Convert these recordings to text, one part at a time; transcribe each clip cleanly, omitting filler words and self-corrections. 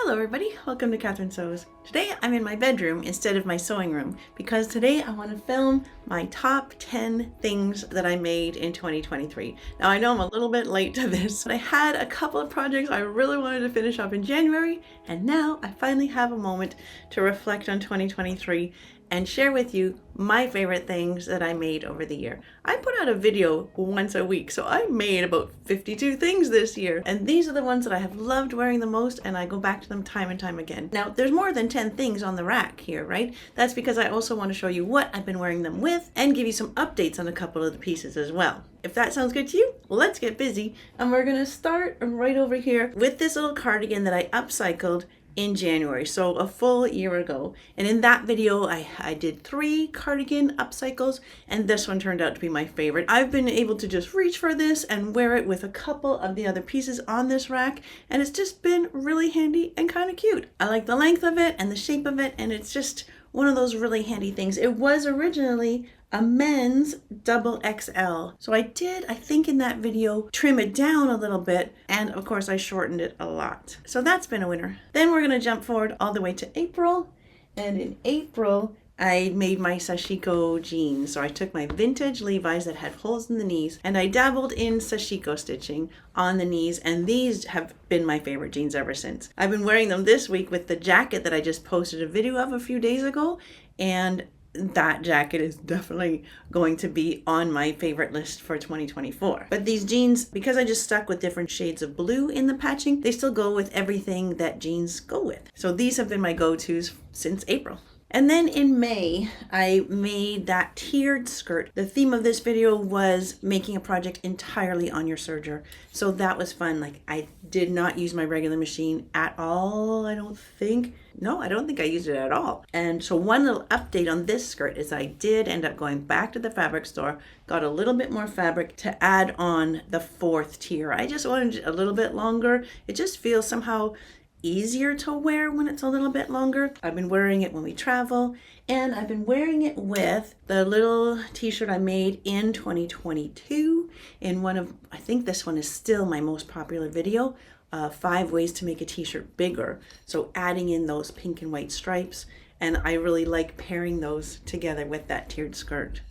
Hello everybody, welcome to Catherine Sews. Today I'm in my bedroom instead of my sewing room because today I want to film my top 10 things that I made in 2023. Now I know I'm a little bit late to this, but I had a couple of projects I really wanted to finish up in January, and now I finally have a moment to reflect on 2023 and share with you my favorite things that I made over the year. I put out a video once a week, so I made about 52 things this year, and these are the ones that I have loved wearing the most, and I go back to them time and time again. Now, there's more than 10 things on the rack here, right? That's because I also want to show you what I've been wearing them with and give you some updates on a couple of the pieces as well. If that sounds good to you, let's get busy, and we're gonna start right over here with this little cardigan that I upcycled in January, so a full year ago. And in that video, I did 3 cardigan upcycles, and this one turned out to be my favorite. I've been able to just reach for this and wear it with a couple of the other pieces on this rack, and it's just been really handy and kind of cute. I like the length of it and the shape of it, and it's just one of those really handy things. It was originally a men's double XL. So I did, I think in that video, trim it down a little bit, and of course I shortened it a lot. So that's been a winner. Then we're gonna jump forward all the way to April, and in April, I made my sashiko jeans. So I took my vintage Levi's that had holes in the knees, and I dabbled in sashiko stitching on the knees, and these have been my favorite jeans ever since. I've been wearing them this week with the jacket that I just posted a video of a few days ago, and that jacket is definitely going to be on my favorite list for 2024. But these jeans, because I just stuck with different shades of blue in the patching, they still go with everything that jeans go with. So these have been my go-tos since April. And then in May, I made that tiered skirt. The theme of this video was making a project entirely on your serger. So that was fun. Like, I did not use my regular machine at all, I don't think. No, I don't think I used it at all. And so one little update on this skirt is I did end up going back to the fabric store, got a little bit more fabric to add on the 4th tier. I just wanted it a little bit longer. It just feels somehow easier to wear when it's a little bit longer. I've been wearing it when we travel, and I've been wearing it with the little t-shirt I made in 2022 in one of, I think this one is still my most popular video, 5 ways to make a t-shirt bigger. So adding in those pink and white stripes, and I really like pairing those together with that tiered skirt.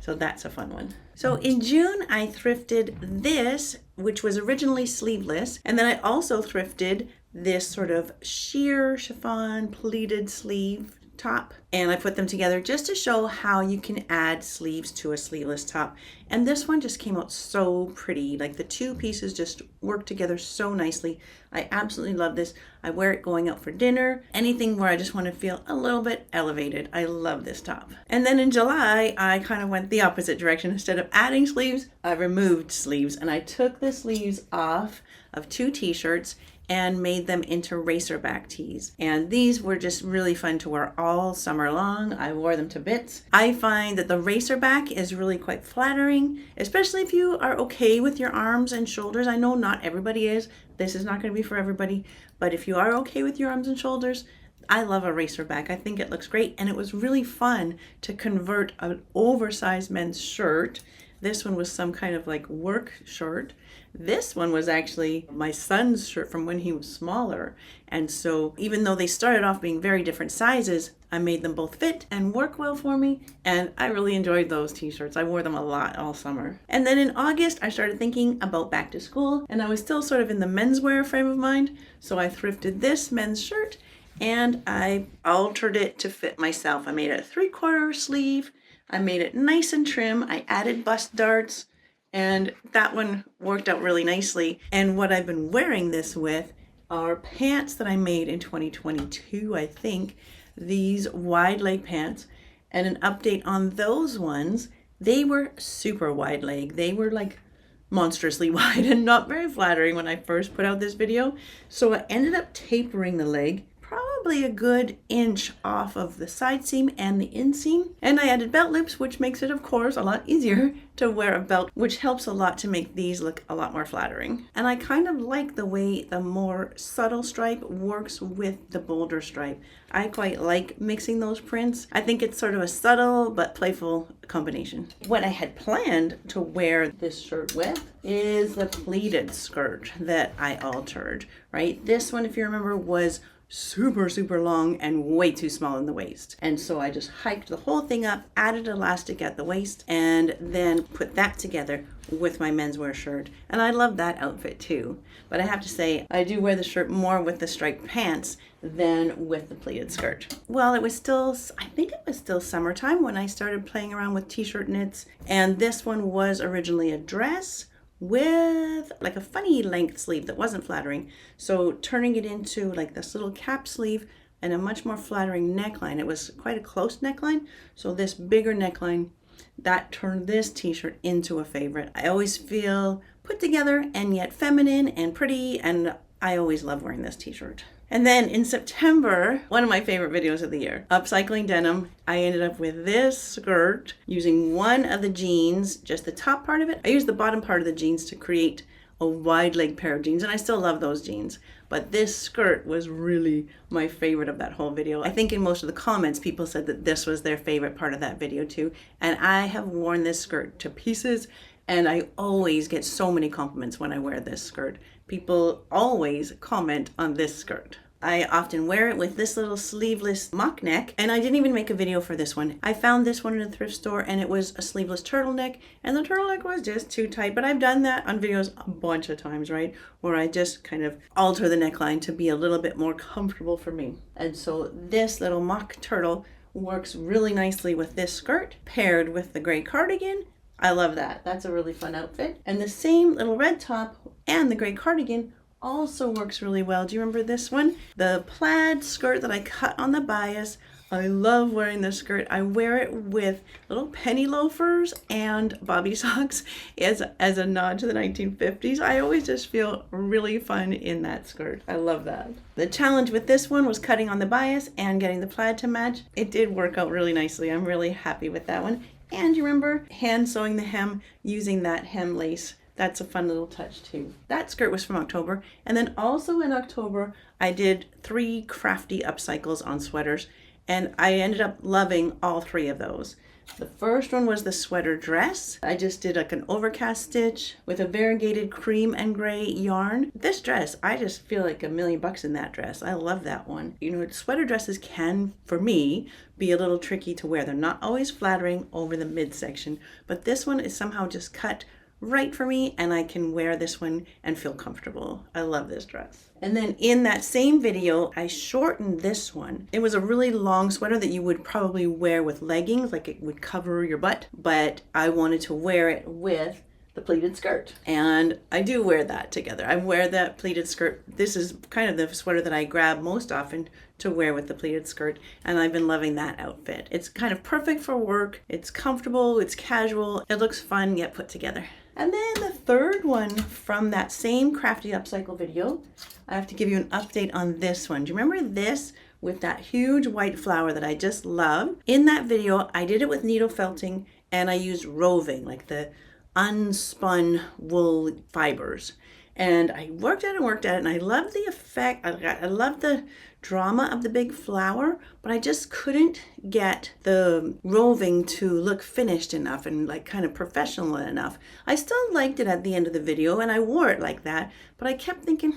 So that's a fun one. So in June, I thrifted this, which was originally sleeveless, and then I also thrifted this sort of sheer chiffon pleated sleeve top, and I put them together just to show how you can add sleeves to a sleeveless top. And this one just came out so pretty. Like, the 2 pieces just work together so nicely. I absolutely love this. I wear it going out for dinner, anything where I just want to feel a little bit elevated. I love this top. And then in July, I kind of went the opposite direction. Instead of adding sleeves, I removed sleeves, and I took the sleeves off of 2 t-shirts and made them into racerback tees. And these were just really fun to wear all summer long. I wore them to bits. I find that the racerback is really quite flattering, especially if you are okay with your arms and shoulders. I know not everybody is. This is not going to be for everybody, but if you are okay with your arms and shoulders, I love a racerback. I think it looks great, and it was really fun to convert an oversized men's shirt. This one was some kind of like work shirt. This one was actually my son's shirt from when he was smaller. And so even though they started off being very different sizes, I made them both fit and work well for me. And I really enjoyed those t-shirts. I wore them a lot all summer. And then in August, I started thinking about back to school, and I was still sort of in the menswear frame of mind. So I thrifted this men's shirt and I altered it to fit myself. I made it a 3/4 sleeve. I made it nice and trim. I added bust darts, and that one worked out really nicely. And what I've been wearing this with are pants that I made in 2022, I think. These wide leg pants, and an update on those ones. They were super wide leg. They were like monstrously wide and not very flattering when I first put out this video. So I ended up tapering the leg probably a good inch off of the side seam and the inseam. And I added belt loops, which makes it, of course, a lot easier to wear a belt, which helps a lot to make these look a lot more flattering. And I kind of like the way the more subtle stripe works with the bolder stripe. I quite like mixing those prints. I think it's sort of a subtle but playful combination. What I had planned to wear this shirt with is the pleated skirt that I altered, right? This one, if you remember, was super long and way too small in the waist. And so I just hiked the whole thing up, added elastic at the waist, and then put that together with my menswear shirt. And I love that outfit too. But I have to say, I do wear the shirt more with the striped pants than with the pleated skirt. Well, I think it was still summertime when I started playing around with t-shirt knits. And this one was originally a dress with like a funny length sleeve that wasn't flattering. So turning it into like this little cap sleeve and a much more flattering neckline. It was quite a close neckline. So this bigger neckline, that turned this t-shirt into a favorite. I always feel put together and yet feminine and pretty, and I always love wearing this t-shirt. And then in September, one of my favorite videos of the year, upcycling denim, I ended up with this skirt using one of the jeans, just the top part of it. I used the bottom part of the jeans to create a wide leg pair of jeans, and I still love those jeans. But this skirt was really my favorite of that whole video. I think in most of the comments, people said that this was their favorite part of that video too. And I have worn this skirt to pieces, and I always get so many compliments when I wear this skirt. People always comment on this skirt. I often wear it with this little sleeveless mock neck, and I didn't even make a video for this one. I found this one in a thrift store, and it was a sleeveless turtleneck, and the turtleneck was just too tight. But I've done that on videos a bunch of times, right? Where I just kind of alter the neckline to be a little bit more comfortable for me. And so this little mock turtle works really nicely with this skirt, paired with the gray cardigan. I love that. That's a really fun outfit. And the same little red top and the gray cardigan also works really well. Do you remember this one? The plaid skirt that I cut on the bias. I love wearing this skirt. I wear it with little penny loafers and bobby socks as a nod to the 1950s. I always just feel really fun in that skirt. I love that. The challenge with this one was cutting on the bias and getting the plaid to match. It did work out really nicely. I'm really happy with that one. And you remember hand sewing the hem using that hem lace. That's a fun little touch too. That skirt was from October. And then also in October, I did 3 crafty upcycles on sweaters, and I ended up loving all 3 of those. The first one was the sweater dress. I just did like an overcast stitch with a variegated cream and gray yarn. This dress, I just feel like $1,000,000 in that dress. I love that one. You know, sweater dresses can, for me, be a little tricky to wear. They're not always flattering over the midsection, but this one is somehow just cut right for me, and I can wear this one and feel comfortable. I love this dress. And then in that same video, I shortened this one. It was a really long sweater that you would probably wear with leggings, like it would cover your butt, but I wanted to wear it with the pleated skirt. And I do wear that together. I wear that pleated skirt. This is kind of the sweater that I grab most often to wear with the pleated skirt, and I've been loving that outfit. It's kind of perfect for work. It's comfortable, it's casual, it looks fun yet put together. And then the third one from that same crafty upcycle video, I have to give you an update on this one. Do you remember this with that huge white flower that I just love? In that video, I did it with needle felting, and I used roving, like the unspun wool fibers. And I worked at it, and I love the effect. I love the drama of the big flower, but I just couldn't get the roving to look finished enough and like kind of professional enough. I still liked it at the end of the video, and I wore it like that, but I kept thinking,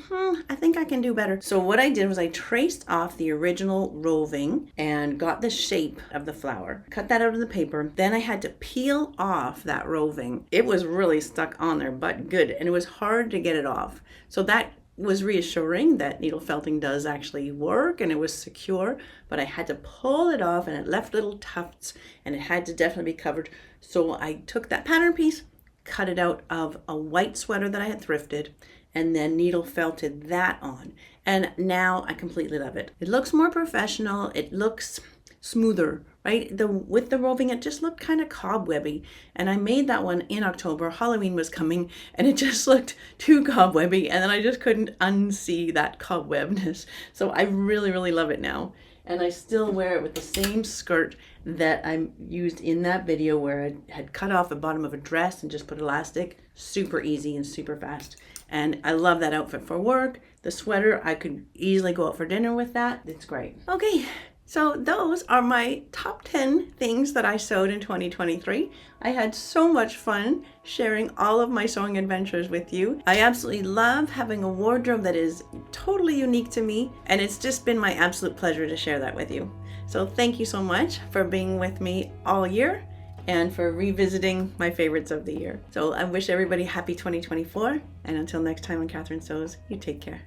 I think I can do better. So what I did was I traced off the original roving and got the shape of the flower, cut that out of the paper. Then I had to peel off that roving. It was really stuck on there, but good, and it was hard to get it off. So that was reassuring that needle felting does actually work, and it was secure, but I had to pull it off, and it left little tufts, and it had to definitely be covered. So I took that pattern piece, cut it out of a white sweater that I had thrifted, and then needle felted that on. And now I completely love it. It looks more professional. It looks smoother, right? With the roving, it just looked kind of cobwebby. And I made that one in October. Halloween was coming and it just looked too cobwebby. And then I just couldn't unsee that cobwebness. So I really, really love it now. And I still wear it with the same skirt that I used in that video where I had cut off the bottom of a dress and just put elastic. Super easy and super fast. And I love that outfit for work. The sweater, I could easily go out for dinner with that. It's great. Okay, so those are my top 10 things that I sewed in 2023. I had so much fun sharing all of my sewing adventures with you. I absolutely love having a wardrobe that is totally unique to me, and it's just been my absolute pleasure to share that with you. So thank you so much for being with me all year and for revisiting my favorites of the year. So I wish everybody happy 2024, and until next time on Catherine Sews, you take care.